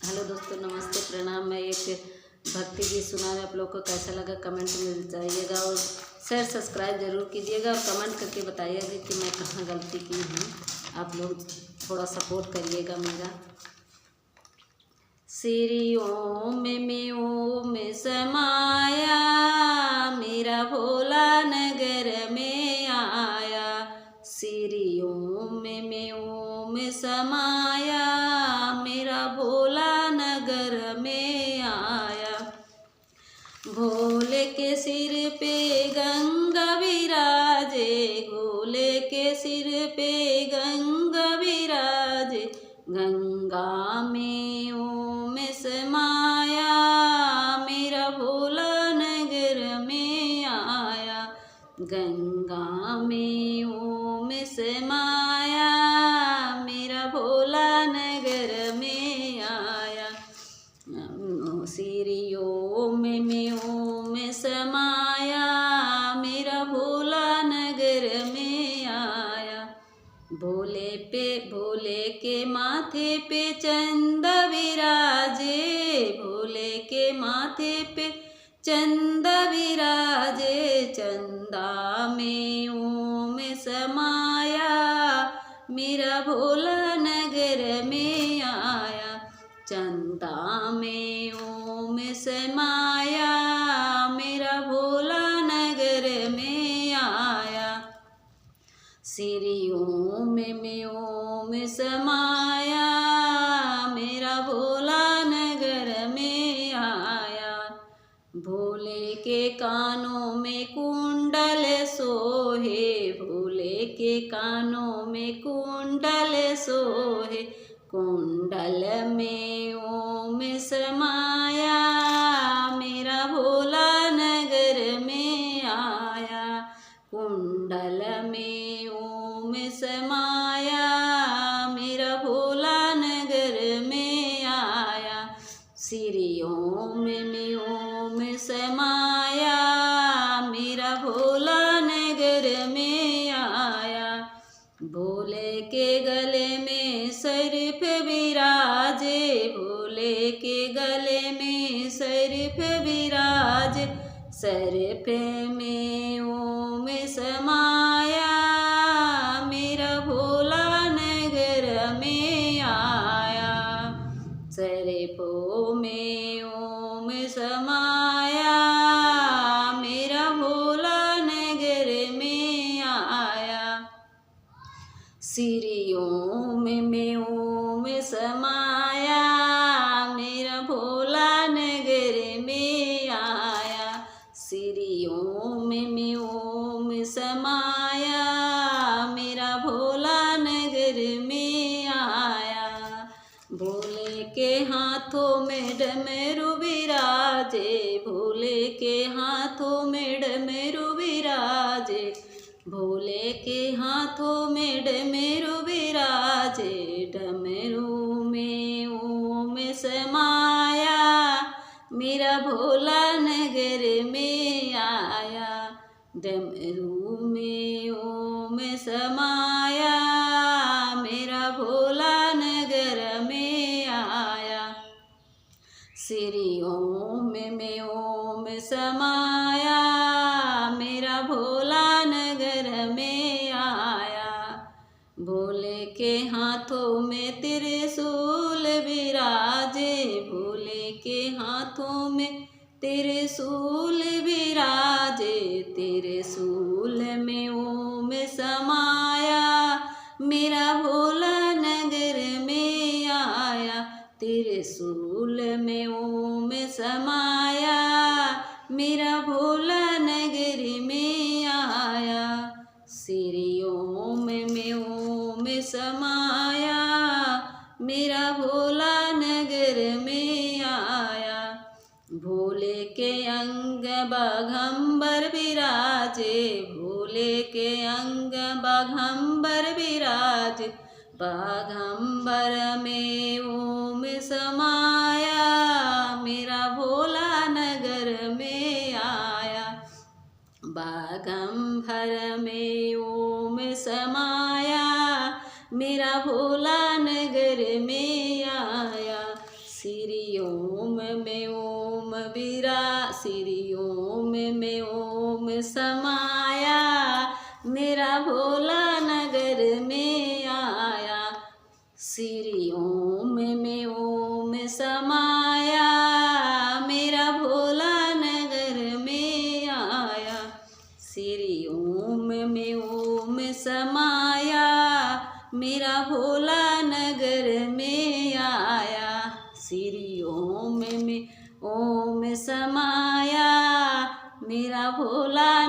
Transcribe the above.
Hello दोस्तों, नमस्ते, प्रणाम। मैं एक भक्ति गीत सुना रहा, आप लोग को कैसा लगा कमेंट में बताइएगा और शेयर सब्सक्राइब जरूर कीजिएगा और कमेंट करके बताइएगा कि मैं कहाँ गलती की हूँ। आप लोग थोड़ा सपोर्ट करिएगा मेरा। श्री ओम में ओम समाया, मेरा भोला नगर में आया। श्री ओम में ओम समाया, मेरा भोला नगर में आया। भोले के सिर पे गंगा विराजे, भोले के सिर पे गंगा विराजे। गंगा में ओम समाया, मेरा भोला नगर में आया। गंगा में ओम समाया, मेरा भोला नगर में आया। श्री ओम में ओम समाया, मेरा भोला नगर में आया। भोले के माथे पे चंद विराजे, भोले के माथे पे चंद विराजे। चंदा में ओम समाया, मेरा भोला नगर में आया। चंदा में ओम समाया, मेरा भोला नगर में आया। श्री ओम में ओम समाया, मेरा भोला नगर में आया। भोले के कानों में कुंडल सोहे, भोले के कानों में कुंडल सोहे। कुंडल में ओम समाया, मेरा भोला नगर में आया। कुंडल में ओम समाया, मेरा भोला नगर में आया। श्री ओम में ओम समाया, मेरा भोला नगर में आया। भोले के गले में सर्प विराजे, भोले के गले में सर्प विराजे। सर्प में ओम समाया, मेरा भोला नगर में आया। सर्पों में ओम समाया, मेरा भोला नगर में आया। श्री ओम में ओम समाया, मेरा भोला नगर में आया। श्री ओम में ओम समाया, मेरा भोला नगर में आया। भोले के हाथों में डमरू विराजे, भोले के हाथों में डमरू विराजे। भोले के हाथों में डमरू विराजे। डमरू में ओम समाया, मेरा भोला नगर में आया। डमरू में ओम समाया, मेरा भोला नगर में आया। श्री ओम में ओम समाया, मेरा भोला नगर में आया। भोले के हाथों में त्रिशूल विराजे, भोले के हाथों में त्रिशूल विराजे। त्रिशूल में ओम समाया, मेरा भोला नगर में आया। त्रिशूल में ओम समाया, मेरा भोला नगर में आया। श्री ओम में ओम समाया, मेरा भोला नगर में आया। भोले के अंग बाघंबर विराजे, भोले के अंग बाघंबर विराजे। बाघंबर में ओम समाया, मेरा भोला नगर में आया। बाघंबर में ओम समाया, मेरा भोला नगर में आया। में ओम समाया, मेरा भोला नगर में आया। श्री ओम में ओम समाया, मेरा भोला नगर में आया। श्री ओम में ओम समाया, मेरा भोला नगर में आया। श्री ओम में ओम समाया, मेरा भोला